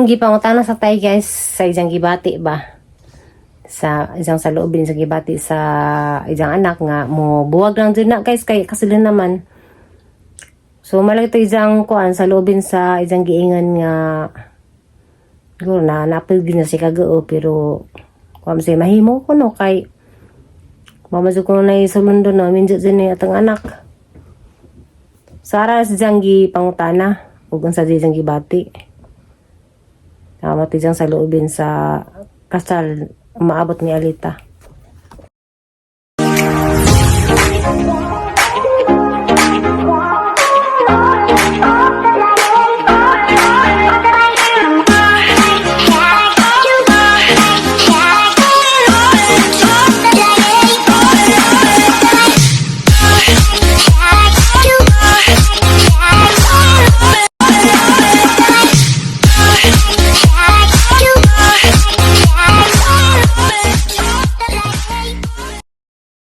Gipangutana sa tay guys sa isang gibati ba sa isang saloobin sa gibati sa isang anak nga mo buwag lang dyan na guys kay kasi naman so malaki to isang kuan sa loobin sa isang giingan nga siguro na napilgin na si kagao pero kuan say mahimo ko no kay mamaso ko na isulundo no minjo dyan ni atang anak Sara sa isang gipangutana ug sa isang gibati matijang sa loobin sa kasal maabot ni Alita.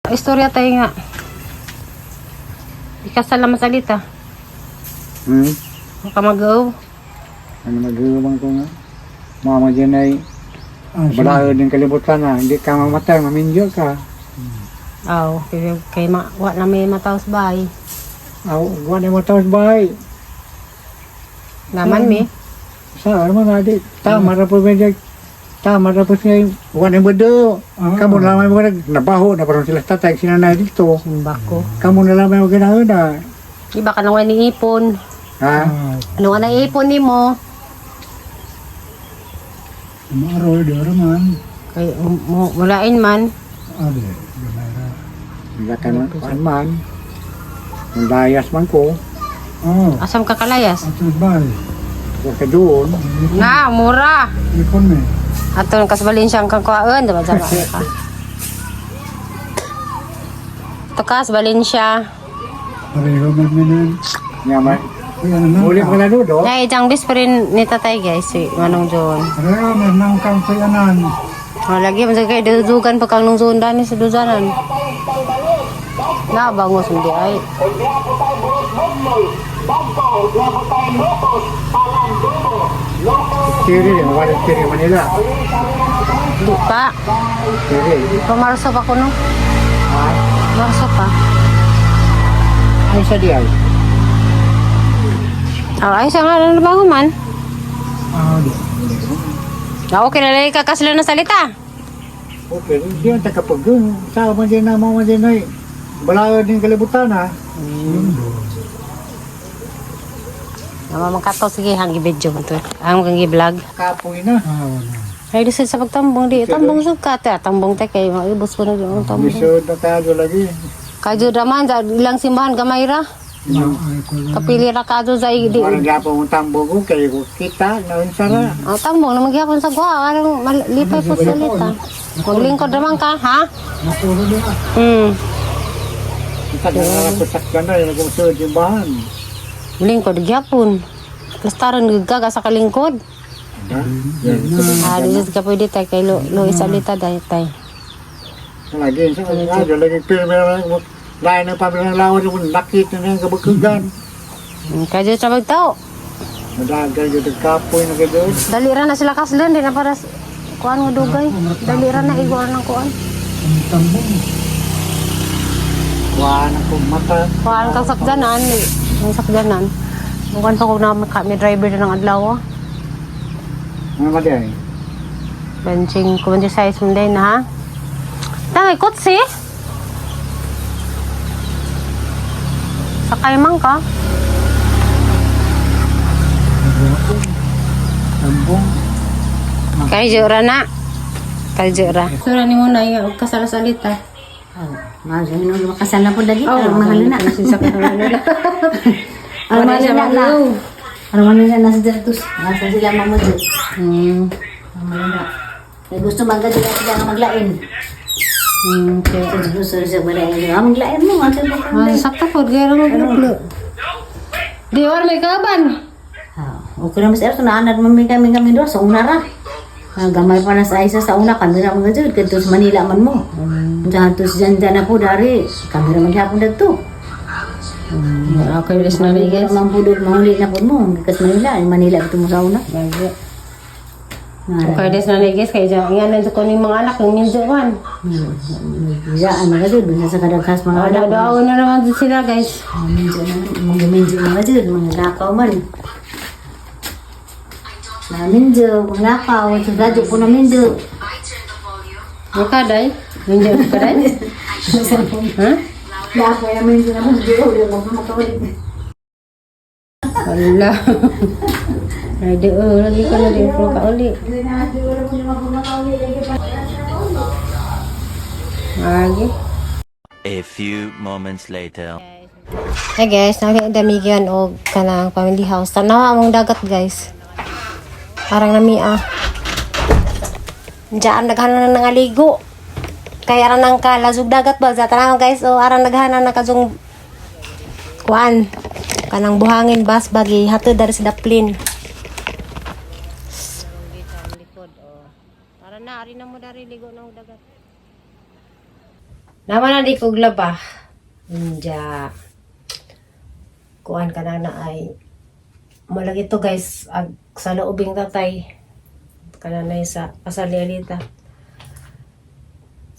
Istorya tayo nga. Ikasal naman sa Alita. Makamagaw. Ano mag-iwang ko nga? Mama dyan ay balao din kalibutan na. Hindi ka mamatay, maminyo ka. Aw, kay wa na may mataos bahay. Aw, wala na matawag bahay. Naman mi. Sa ano nga di? Tama na po medyo. Tama na po siya. Wala na bodo. Kamu na lamang mo nabaho na parang sila tatay sinanay dito. Bako. Kamu na lamang mo ginawa na. Iba ka nang ni ipon. Ha? Ano nga na ipon ni mo? Umarol dito man. Kay mulain man. Ade, gamera. Hindi ka na. Kuan man. Layas man ko. Oh, Asam ka kalayas? ato bay. Huwag ka doon. Nga, mura. Ikon me. Aton kas Valencia kang kuan, diba sama ka. Tukas Valencia. Pareho man menan. Yaman. Uy, ano na? Muli ko na doon. Ya ijang bisprin ni tatay guys, si Manong John. Pareho man nang kang kuyanan. Lagi man kay dudugan pa kang nung sundan ni sa duzanan. Na bangos hindi ay. Kiri din. Wala kiri Manila. Di pa. Kiri. Pamarso pa ko no. Ha? Marso pa. Ay sa di ay. Ay sa nga lang bago man. Ade. Okay na lang ka sila na salita. Okay. Hindi ang takapag doon. Sa man din na mga din ay. Balao din kalibutan ha. Nama mangkataw sige hangi video mo to. Ang kang vlog. Kapoy na. Wala. Ay di sa pagtambong di tambong sukat ya tambong tay kay maibos ko na yung tambong. Bisod na tayo lagi. Kajo raman sa ilang simbahan gamay ra. Ay ko lang. Kapili ra kado sa di. Parang gapo mong tambo ko. Kaya ko kita. Nawin sara. Ang tambong na magyapon sa gwa arang lipay po salita. Maglingkod naman ka ha? Napuro din. Kita na nakapusak ka na. Yung nagmusunod yung bahan. Lingkod gyapon. Plastaron gaga sa kalingkod. Di sa pwede tay kay lo isalita dahil tay. Lagi. Sa radyo. Lagi pirmera. Lain ng pamilang lawan yung nakita na yung kabagkagan. Kajo sa bagtao. Madagal yung nagkapoy na gano'n. Dali ra na sila kaslan di na para kuan nga dugay. Dali ra na iguan ng kuan. Ang tambong. Wala na kong mata. Kuan kang sakdanan, ang sakdanan. Kuan pa ko na kami driver na ng adlaw. Ano ba din? Benching ko man size mo din ha. Tangay kutsi. Sakay man ka. Tambong. Kay jura na. Kay jura. Sura ni mo na yung kasalasalita. Mahal makasal na po dali. Mahal na. Ang mahal na. Ang mahal na nasa datos. Nasa sila mamudyo. Ang mahal na. Kaya gusto maganda sila nga maglain. Okay. Gusto siya maglain. Maglain mo. Sakta po. Gaya lang maglulo. Di war may kaban. Okay na mas erto na anad kami doon sa una ra. Gamay pa na sa isa sa una kami ra mga jud kadto sa Manila man mo. Unsa to sa Janda na po dari kami ra maghapon dito. Okay, bilis na rin guys. Man pudot mahuli na po mo kasi Manila ito mo sa una. Okay, des na guys, kaya dyan, yan na ko ng mga anak, yung minjo man. Biyaan na ka dyan, basta sa kadagkas mga anak. Daaw na naman dyan sila guys. Mga na dyan, mga lakaw man. Mga minjo, mga lakaw, sa radyo po na minjo. Makaday? Minjo makaday? Ha? Lakaw na minjo na minjo, ulit mo makawalik. Wala. Ay, lagi ka na din pro ka uli. Lagi. A few moments later. Hey guys, nakidamigyan og kanang family house. Tanawa among dagat guys. Parang namia. Diyan naghanan na nga ligo. Kaya aran nang kalazug dagat ba sa tanaw guys. O aran naghanan na kazong kuan. Kanang buhangin bas bagi hatod dari sa daplin. Para na ari na mo dari ligo na dagat. Naman na di kog laba. Inja. Kuan ka na ay malagi to guys ag sa loobing tatay kananay sa pasalialita.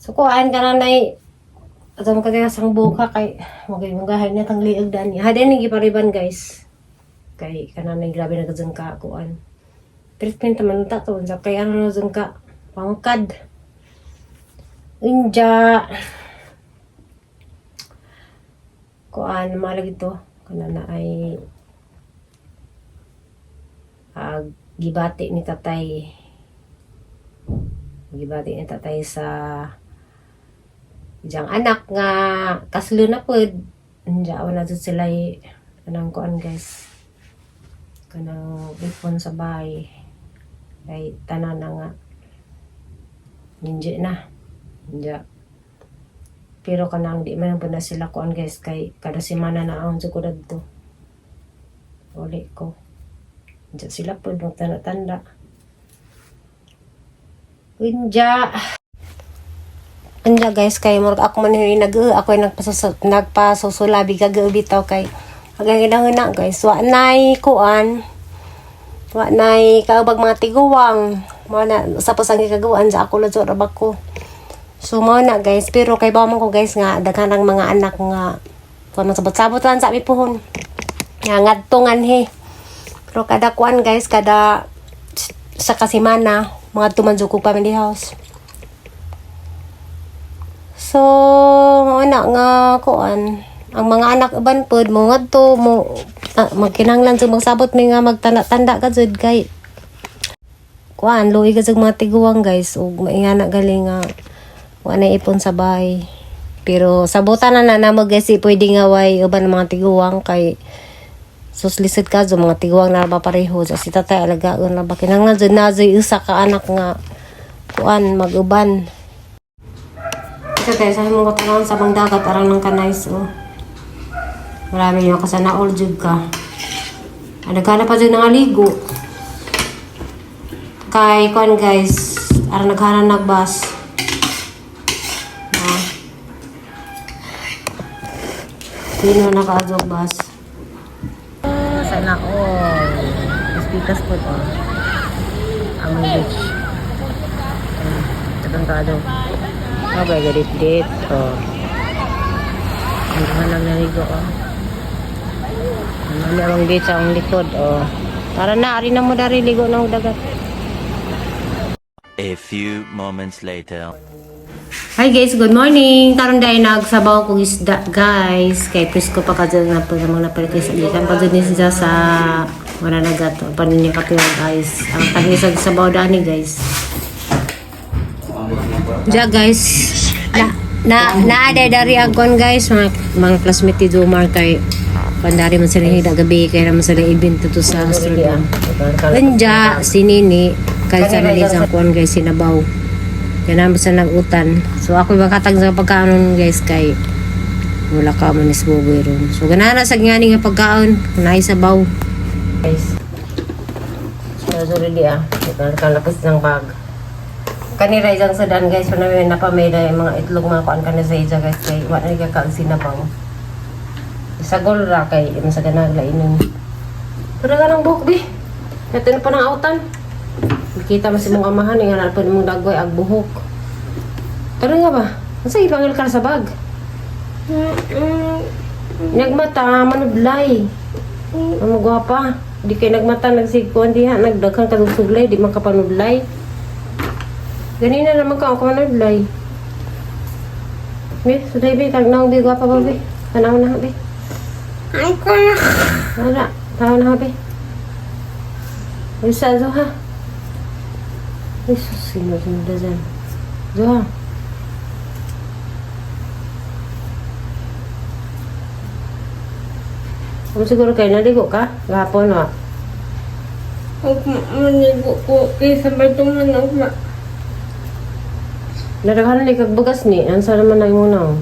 So kuan kananay atong kaya sang buka kay magay mugahay na tang liig dan. Hada ni gipariban guys. Kay kananay grabe na kadzang ka kuan. Treatment man ta to sa kay ano na ka pangkad. Inja kuan malagi to kanana ay gibati ni tatay sa diyang anak nga kaslo na pod diyan na dito sila kanang kuan guys kanang ipon sa bahay kay tanan na nga ninja na diyan pero kanang di man na sila kuan guys kay kada semana na ang ko dito uli ko diyan sila po magtanda-tanda Inja guys kay murag ako man ni ako ay nagpasusulabi gagaw bitaw kay hanggang guys wa nay kuan wa nay kaubag mga tiguwang mo na sa pasang gigagawan sa ako lazo rabak ko. So mo na guys pero kay bawo man ko guys nga daghan ang mga anak nga kuan sabot-sabot lang sa mi puhon. Nga ngadtungan he. Pero kada kuan guys kada sa kasimana mga tumanjo ko family house. So ana nga kuan ang mga anak uban pod mo ngadto mo magkinahanglan sa magsabot mi nga magtanda-tanda ka jud kay kuan luoy ka sa mga tiguwang guys ug maingana galing nga wala ipon sa bahay. Pero sabutan na mo guys pwede nga way uban mga tiguwang kay suslisid ka mga tiguwang na ba pareho sa si tatay alagaon na ba kinahanglan jud na jud usa ka anak nga kuan mag-uban. Ito tayo sa himong katanawon sa bang dagat arang ng kanais marami yung kasana all jud ka. Naghanap pa jud nga ligo. Kay kuan guys arang naghanan nagbas. Sino naka-adjog bus? Sana all. Speakers po to. Among beach. Ito ka-adjog. Okay, gadit-dit. Ang hanap na ligo. Ano among beach ang likod. Tara na, ari na mo dari ligo ng dagat. A few moments later. Hi guys, good morning. Karon dai nagsabaw kong isda, guys. Kay presko pa kadto na po sa mga napalitis ikan pa jud ni siya sa wala na gato. Panin niya kapiro guys. Ang tagisag sabaw dani guys. Ja guys. Na ada dari agon guys mga classmate ni Jomar kay pandari man sila hida gabi kay naman sila event to sa Amsterdam. Anja si Nini kay sa nalisang kuan guys sinabaw. Kaya naman sa nag-utan. So ako makatag sa pagkaon guys kay wala ka man is buboy ron. So ganana sa ngani nga pagkaon, kunay sabaw. Guys. So ready kalapos ng bag. Kanira isang sedan guys, panawin na pa may mga itlog mga kuan kanina sa isa guys kay wala ni ka sinabaw. Sa gol ra kay sa ganag lainin. Pero ganang buhok di. Natin pa ng autan. Kita mas imong amahan nga na pud mong dagway ag buhok. Pero nga ba? Unsa ipangal ka sa bag? Nagmata manudlay. Amo gwapa. Di kay nagmata nagsigkuan diha nagdaghan ka og suglay di man ka panudlay. Ganina naman ka ako manudlay. Be, suday be kag naong be gwapa ba be? Tanaw na be. Ay ko na. Ara, tanaw na be. Isa Zoha. Jesus, sino sinunda dyan? Zoha. Kung siguro kayo naligo ka? Gapon wa? Huwag manigo ko. Kaysa ba tumanog ma? Nadaghan ni kag bugas ni. Ansa naman na imong naong?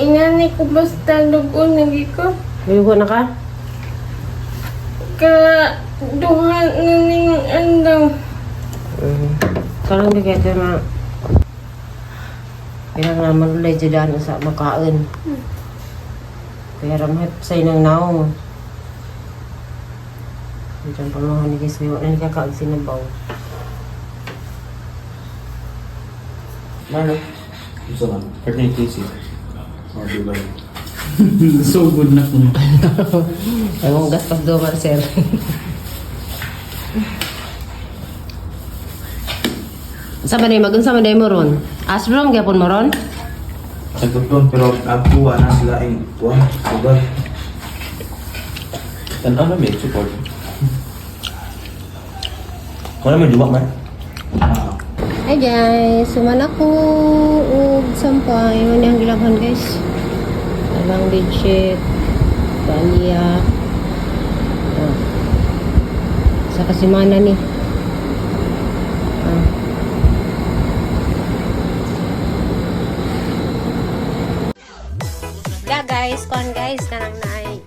Inanay ko basta lugo nagi ko. Ligo na ka? Ka duha na ning andaw. Karang di kaya na pinang naman ulay dyan sa makain. Kaya ramay sa'yo ng naong. Diyan pa mga ni guys kayo. Ano kakaag sinabaw? Ano? Gusto ka? Partner Casey. Oh, diba? So good na po. Ay mong gaspas do Marcel. Sa man magun sa man mo ron? Asbrom gyapon mo ron? Sagot doon, pero nagkuha na sila yung tuwa. Sugar. Tanaw na may support. Wala may luwak man. Hi guys, suman ako og sampay. Ano yung gilabhan guys? Abang bedsheet, kanya. Sa kasimana ni. Guys, kon guys, kanang naay.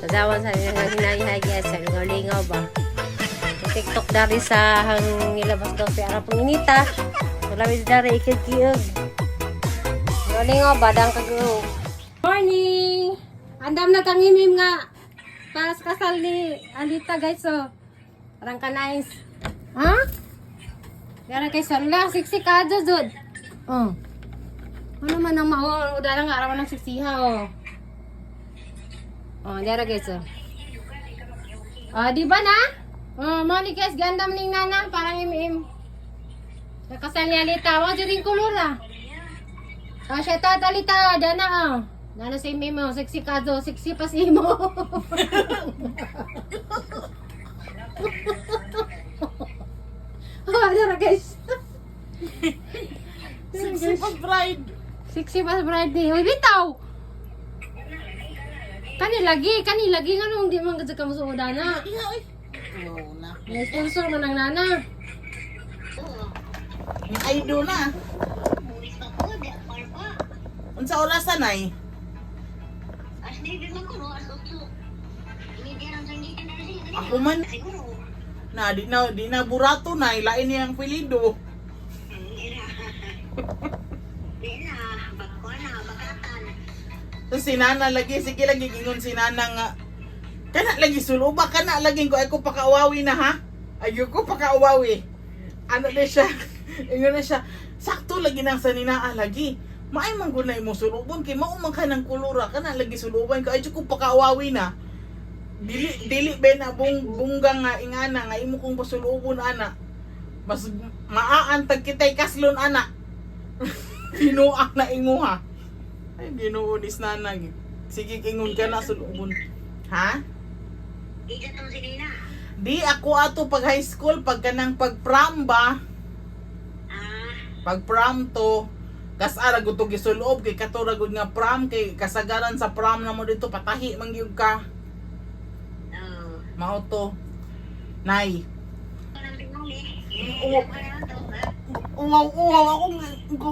Sa dawan sa hinahay guys, sa lingaw ba? TikTok dari sa hang nilabas daw si Ara Panginita. Malawis dari ikig-kiog. Lingaw ba dang kagro. Morning! Andam na kang imim nga para sa kasal ni Alita guys so. Parang ka nice. Ha? Gara kay Sarla, siksi ka jud. Oh. Ano man ang mao, udara nga araw ng siksiha oh. Oh, dara guys oh. Oh, di ba na? Oh, mo ni guys ganda man ning nana parang imim. Sa kasal ni Alita, wa jud ring kulura. Ah, siya tatalita, dana oh. Nana si Mimo, sexy ka do, sexy pa si mo. Oh, dara guys. Sexy pa bride. Sexy pa bride ni. Uy, bitaw. Kani lagi nga nung di man gadya ka mo sa udana. May sponsor man ang nana. Ay do na. Unsa orasan ay? Ako man di na burato na ilain niya ang pilido. So si Nana lagi sige lagi gingon si Nana nga kana lagi suluba kana lagi ko ay ko pakaawawi na ha. Ayoko pakaawawi. Ano na siya? Ingon na siya. Sakto lagi nang sa ninaa lagi. Maay man gunay mo sulubon kay mao man ka ng kulura kana lagi suluban ko ay ko pakaawawi na. Dili ben na bunggang nga ingana nga imo kong pasulubon ana. Mas maaantag kitay kaslon ana. Tinuak na inguha. Ay ginuunis Nana. Sige ingon ka na sulubon. Ha? Di ako ato pag high school pag kanang pag prom ba? Pag prom to kasara gud to gisuloob kay katura gud nga prom kay kasagaran sa prom na mo dito patahi man gyud ka. Mao to. Nay. Uwaw ako.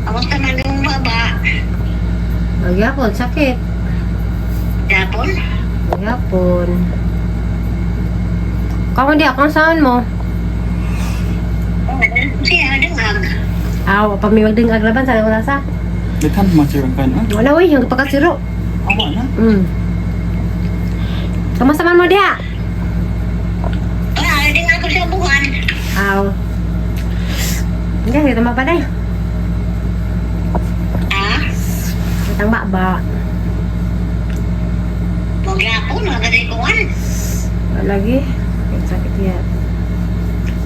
Ako ka naging baba. Magyapon, sakit. Yapon? Magyapon. Kamu di akong saan mo? Siya dengag. Aw, pag may magdingag laban sa wala sa. Dekan masirang kan ah. Wala uy, yung pagkasiro. Awa na. Kamusta man mo diha? Wala, sabaw. Hindi, tama pa day. Itang ba? Magyapon, nagaday ko Lagi. Sakit yan.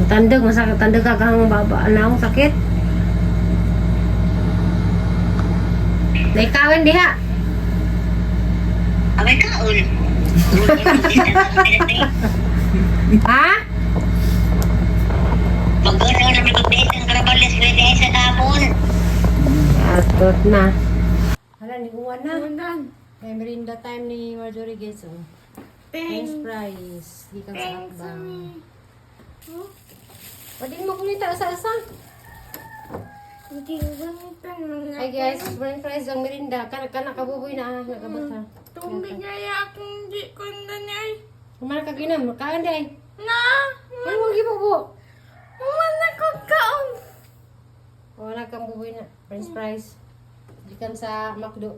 Tandag, masakit. Tandag kagang baba. Anong sakit? Naikawin diha. Abay kaon. Ha? Mag-ano na may pagdate ng karabalas pwede sa tapon. Atot na. Hala, niguan na. May merinda time ni Marjorie guys. Oh. Thanks fries. Gikan sa akbang. Pwede mo kulita asa-asa. Hindi ganito na. Hi guys, french fries ang merinda. Kana kabuboy na nagabot ha. Tubig kaya akong di ko na niya. Kumana ka ginam, kaan day. Na! Ano mo gibubo? Umana ko kaon. Wala kang buboy na. French fries. Gikan sa McDo.